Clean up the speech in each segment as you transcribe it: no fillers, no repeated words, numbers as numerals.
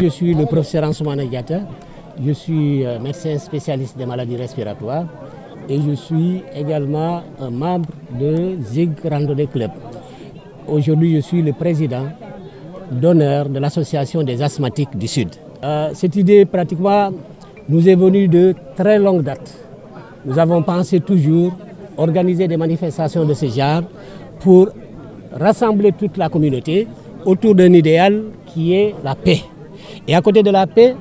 je suis le professeur Ansoumana Diatta. Je suis médecin spécialiste des maladies respiratoires et je suis également un membre de Zig Randonnée Club. Aujourd'hui, je suis le président d'honneur de l'association des asthmatiques du Sud. Cette idée, pratiquement, nous est venue de très longue date. Nous avons pensé toujours organiser des manifestations de ce genre pour rassembler toute la communauté autour d'un idéal qui est la paix. Et à côté de la paix,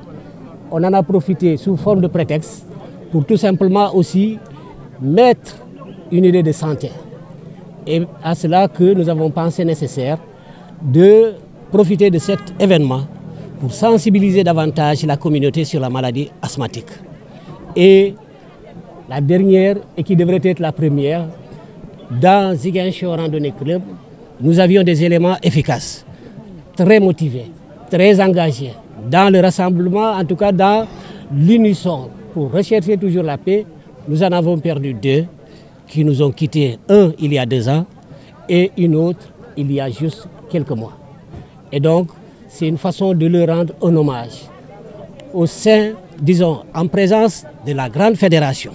on en a profité sous forme de prétexte pour tout simplement aussi mettre une idée de santé. Et à cela que nous avons pensé nécessaire de profiter de cet événement pour sensibiliser davantage la communauté sur la maladie asthmatique. Et la dernière, et qui devrait être la première, dans Ziguinchor Randonnée Club, nous avions des éléments efficaces, très motivés, très engagés, dans le rassemblement, en tout cas dans l'unisson, pour rechercher toujours la paix. Nous en avons perdu 2 qui nous ont quittés, un il y a 2 ans et une autre il y a juste quelques mois. Et donc, c'est une façon de leur rendre un hommage au sein, disons, en présence de la grande fédération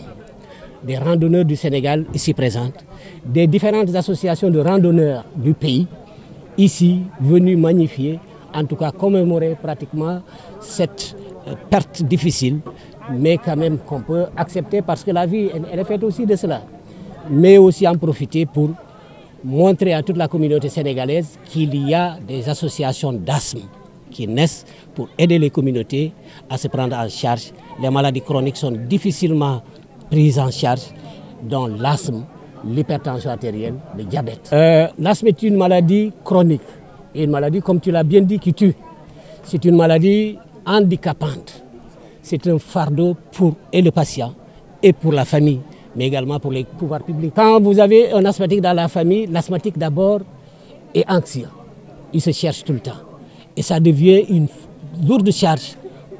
des randonneurs du Sénégal ici présentes, des différentes associations de randonneurs du pays, ici venues magnifier, en tout cas commémorer pratiquement cette perte difficile, mais quand même qu'on peut accepter parce que la vie, elle est faite aussi de cela. Mais aussi en profiter pour montrer à toute la communauté sénégalaise qu'il y a des associations d'asthme qui naissent pour aider les communautés à se prendre en charge. Les maladies chroniques sont difficilement prises en charge, dont l'asthme, l'hypertension artérielle, le diabète. L'asthme est une maladie chronique, et une maladie, comme tu l'as bien dit, qui tue. C'est une maladie handicapante. C'est un fardeau pour le patient et pour la famille, mais également pour les pouvoirs publics. Quand vous avez un asthmatique dans la famille, l'asthmatique d'abord est anxieux. Il se cherche tout le temps. Et ça devient une lourde charge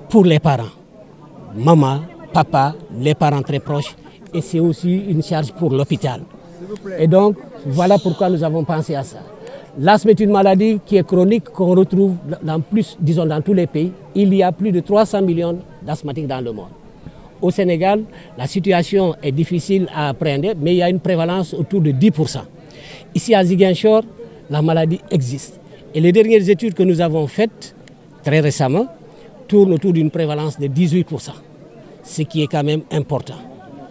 pour les parents. Maman, papa, les parents très proches. Et c'est aussi une charge pour l'hôpital. Et donc, voilà pourquoi nous avons pensé à ça. L'asthme est une maladie qui est chronique, qu'on retrouve dans tous les pays. Il y a plus de 300 millions d'asthmatiques dans le monde. Au Sénégal, la situation est difficile à appréhender, mais il y a une prévalence autour de 10%. Ici à Ziguinchor, la maladie existe. Et les dernières études que nous avons faites, très récemment, tournent autour d'une prévalence de 18%. Ce qui est quand même important.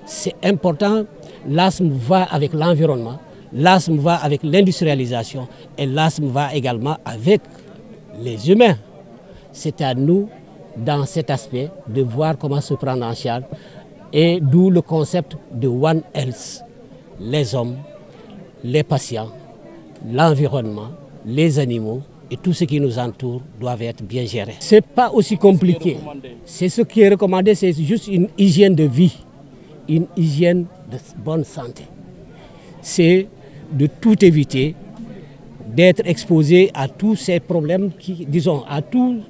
C'est important, l'asthme va avec l'environnement, l'asthme va avec l'industrialisation et l'asthme va également avec les humains. C'est à nous, dans cet aspect, de voir comment se prendre en charge et d'où le concept de One Health. Les hommes, les patients, l'environnement, les animaux et tout ce qui nous entoure doivent être bien gérés. Ce n'est pas aussi compliqué. C'est ce qui est recommandé, c'est juste une hygiène de vie, une hygiène de bonne santé. C'est de tout éviter, d'être exposé à tous ces problèmes, à tous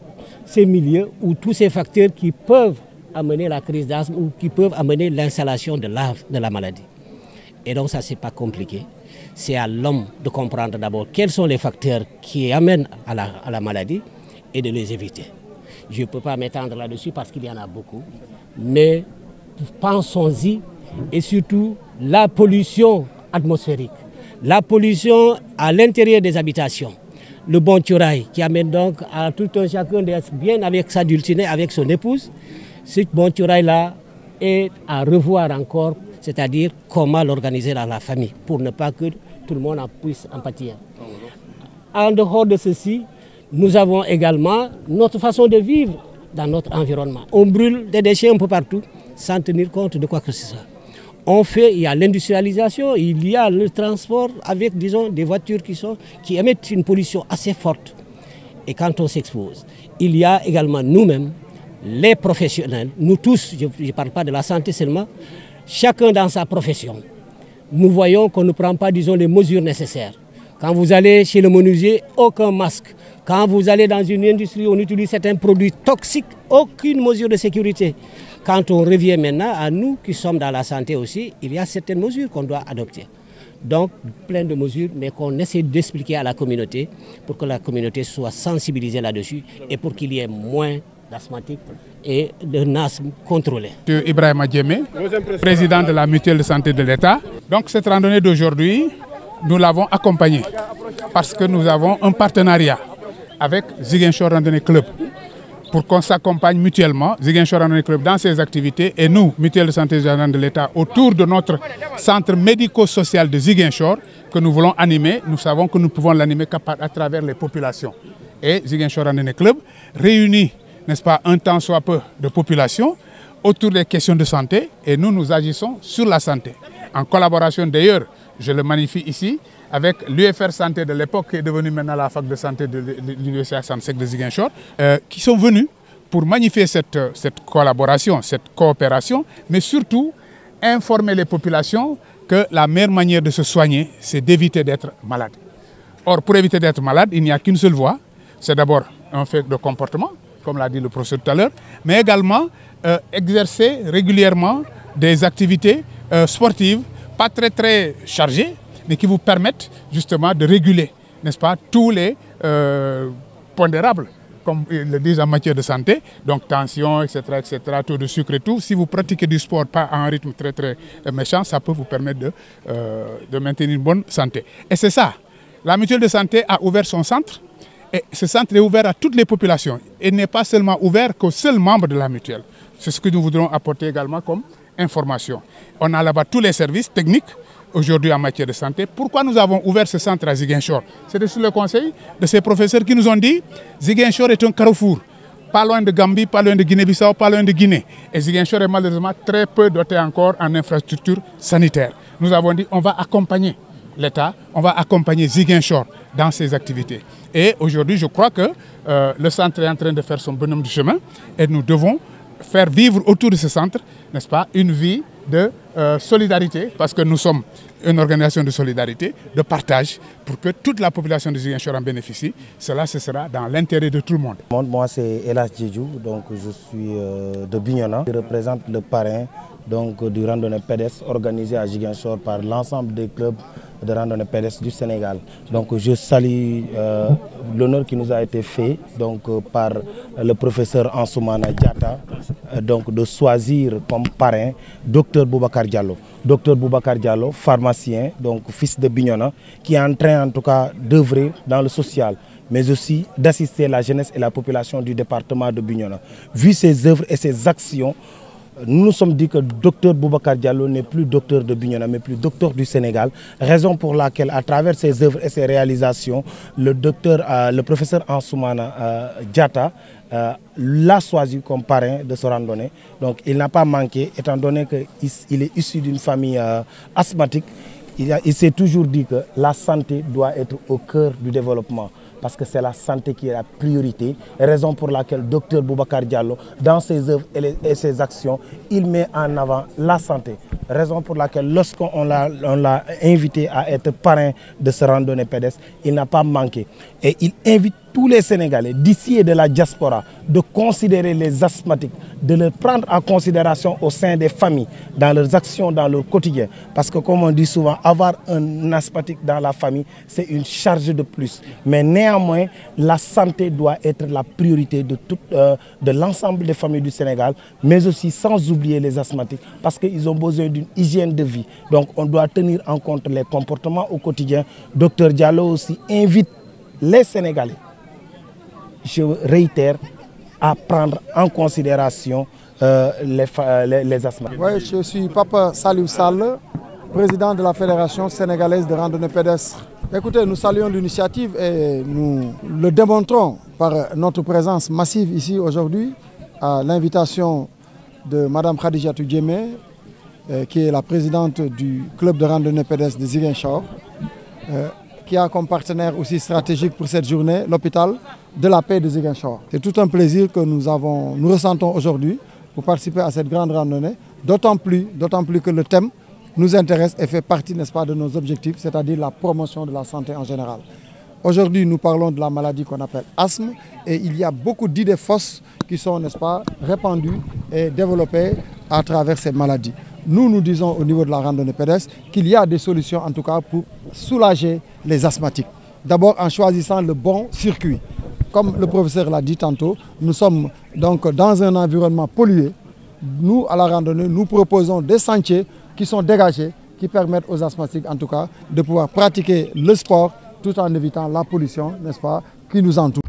ces milieux ou tous ces facteurs qui peuvent amener la crise d'asthme ou qui peuvent amener l'installation de la maladie. Et donc ça, ce n'est pas compliqué. C'est à l'homme de comprendre d'abord quels sont les facteurs qui amènent à la maladie et de les éviter. Je ne peux pas m'étendre là-dessus parce qu'il y en a beaucoup, mais pensons-y et surtout la pollution atmosphérique, la pollution à l'intérieur des habitations, le bon tchouraï qui amène donc à tout un chacun d'être bien avec sa dulcinée, avec son épouse. Ce bon tchouraï-là est à revoir encore, c'est-à-dire comment l'organiser dans la famille pour ne pas que tout le monde en puisse en pâtir. En dehors de ceci, nous avons également notre façon de vivre dans notre environnement. On brûle des déchets un peu partout sans tenir compte de quoi que ce soit. Il y a l'industrialisation, il y a le transport avec, disons, des voitures qui émettent une pollution assez forte. Et quand on s'expose, il y a également nous-mêmes, les professionnels, nous tous, je ne parle pas de la santé seulement, chacun dans sa profession. Nous voyons qu'on ne prend pas, disons, les mesures nécessaires. Quand vous allez chez le menuisier, aucun masque. Quand vous allez dans une industrie, on utilise certains produits toxiques, aucune mesure de sécurité. Quand on revient maintenant à nous qui sommes dans la santé aussi, il y a certaines mesures qu'on doit adopter. Donc, plein de mesures, mais qu'on essaie d'expliquer à la communauté pour que la communauté soit sensibilisée là-dessus et pour qu'il y ait moins d'asthmatiques et d'un asthme contrôlé. Monsieur Ibrahima Djemé, président de la mutuelle de santé de l'État. Donc, cette randonnée d'aujourd'hui, nous l'avons accompagnée parce que nous avons un partenariat avec Ziguinchor Randonnée Club pour qu'on s'accompagne mutuellement, Ziguinchor Randonnée Club, dans ses activités et nous, mutuelle de santé de l'État, autour de notre centre médico-social de Ziguinchor que nous voulons animer. Nous savons que nous pouvons l'animer à travers les populations. Et Ziguinchor Randonnée Club réunit, n'est-ce pas, un tant soit peu de population autour des questions de santé et nous agissons sur la santé. En collaboration d'ailleurs, je le magnifie ici, avec l'UFR Santé de l'époque qui est devenue maintenant la fac de santé de l'Université Saint-Sec de Ziguinchor, qui sont venus pour magnifier cette collaboration, cette coopération, mais surtout informer les populations que la meilleure manière de se soigner, c'est d'éviter d'être malade. Or, pour éviter d'être malade, il n'y a qu'une seule voie, c'est d'abord un fait de comportement, comme l'a dit le professeur tout à l'heure, mais également exercer régulièrement des activités sportives, pas très chargées, mais qui vous permettent justement de réguler, n'est-ce pas, tous les pondérables, comme ils le disent en matière de santé, donc tension, etc., taux de sucre et tout. Si vous pratiquez du sport, pas à un rythme très méchant, ça peut vous permettre de maintenir une bonne santé. Et c'est ça, la mutuelle de santé a ouvert son centre, et ce centre est ouvert à toutes les populations. Il n'est pas seulement ouvert qu'aux seuls membres de la mutuelle. C'est ce que nous voudrons apporter également comme information. On a là-bas tous les services techniques, aujourd'hui en matière de santé. Pourquoi nous avons ouvert ce centre à Ziguinchor? C'était sous le conseil de ces professeurs qui nous ont dit Ziguinchor est un carrefour, pas loin de Gambie, pas loin de Guinée-Bissau, pas loin de Guinée. Et Ziguinchor est malheureusement très peu doté encore en infrastructure sanitaire. Nous avons dit on va accompagner l'État, on va accompagner Ziguinchor dans ses activités. Et aujourd'hui, je crois que le centre est en train de faire son bonhomme de chemin et nous devons faire vivre autour de ce centre, n'est-ce pas, une vie de solidarité, parce que nous sommes une organisation de solidarité, de partage, pour que toute la population de Ziguinchor en bénéficie. Cela, ce sera dans l'intérêt de tout le monde. Moi, c'est Elas Djedjou, donc je suis de Bignona. Je représente le parrain donc, du randonnée pédestre organisé à Ziguinchor par l'ensemble des clubs de randonnée pédestre du Sénégal. Donc je salue l'honneur qui nous a été fait donc, par le professeur Ansoumana Diatta donc, de choisir comme parrain Dr Boubacar Diallo. Dr Boubacar Diallo, pharmacien, donc fils de Bignona, qui est en train en tout cas d'œuvrer dans le social, mais aussi d'assister la jeunesse et la population du département de Bignona. Vu ses œuvres et ses actions, nous nous sommes dit que Dr Boubacar Diallo n'est plus docteur de Bignona, mais plus docteur du Sénégal. Raison pour laquelle, à travers ses œuvres et ses réalisations, le professeur Ansoumana Diatta l'a choisi comme parrain de ce randonnée. Donc il n'a pas manqué, étant donné qu'il est issu d'une famille asthmatique. Il s'est toujours dit que la santé doit être au cœur du développement, parce que c'est la santé qui est la priorité, raison pour laquelle Dr Boubacar Diallo, dans ses œuvres et ses actions, il met en avant la santé. Raison pour laquelle, lorsqu'on l'a invité à être parrain de ce randonnée pédestre, il n'a pas manqué. Et il invite tous les Sénégalais d'ici et de la diaspora de considérer les asthmatiques, de les prendre en considération au sein des familles, dans leurs actions, dans leur quotidien. Parce que comme on dit souvent, avoir un asthmatique dans la famille, c'est une charge de plus. Mais néanmoins, la santé doit être la priorité de l'ensemble des familles du Sénégal, mais aussi sans oublier les asthmatiques, parce qu'ils ont besoin d'une hygiène de vie. Donc on doit tenir en compte les comportements au quotidien. Dr Diallo aussi invite les Sénégalais, je réitère, à prendre en considération les asthmatiques. Oui, je suis Papa Saliou Sall, président de la Fédération sénégalaise de randonnée pédestre. Écoutez, nous saluons l'initiative et nous le démontrons par notre présence massive ici aujourd'hui à l'invitation de Mme Khadijatou Djemé, qui est la présidente du club de randonnée pédestre de Ziguinchor, qui a comme partenaire aussi stratégique pour cette journée l'hôpital de la paix de Ziguinchor. C'est tout un plaisir que nous ressentons aujourd'hui pour participer à cette grande randonnée, d'autant plus que le thème nous intéresse et fait partie, n'est-ce pas, de nos objectifs, c'est-à-dire la promotion de la santé en général. Aujourd'hui, nous parlons de la maladie qu'on appelle asthme et il y a beaucoup d'idées fausses qui sont, n'est-ce pas, répandues et développées à travers cette maladie. nous disons au niveau de la randonnée pédestre qu'il y a des solutions en tout cas pour soulager les asthmatiques. D'abord en choisissant le bon circuit. Comme le professeur l'a dit tantôt, nous sommes donc dans un environnement pollué. Nous, à la randonnée, nous proposons des sentiers qui sont dégagés, qui permettent aux asthmatiques en tout cas de pouvoir pratiquer le sport tout en évitant la pollution, n'est-ce pas, qui nous entoure.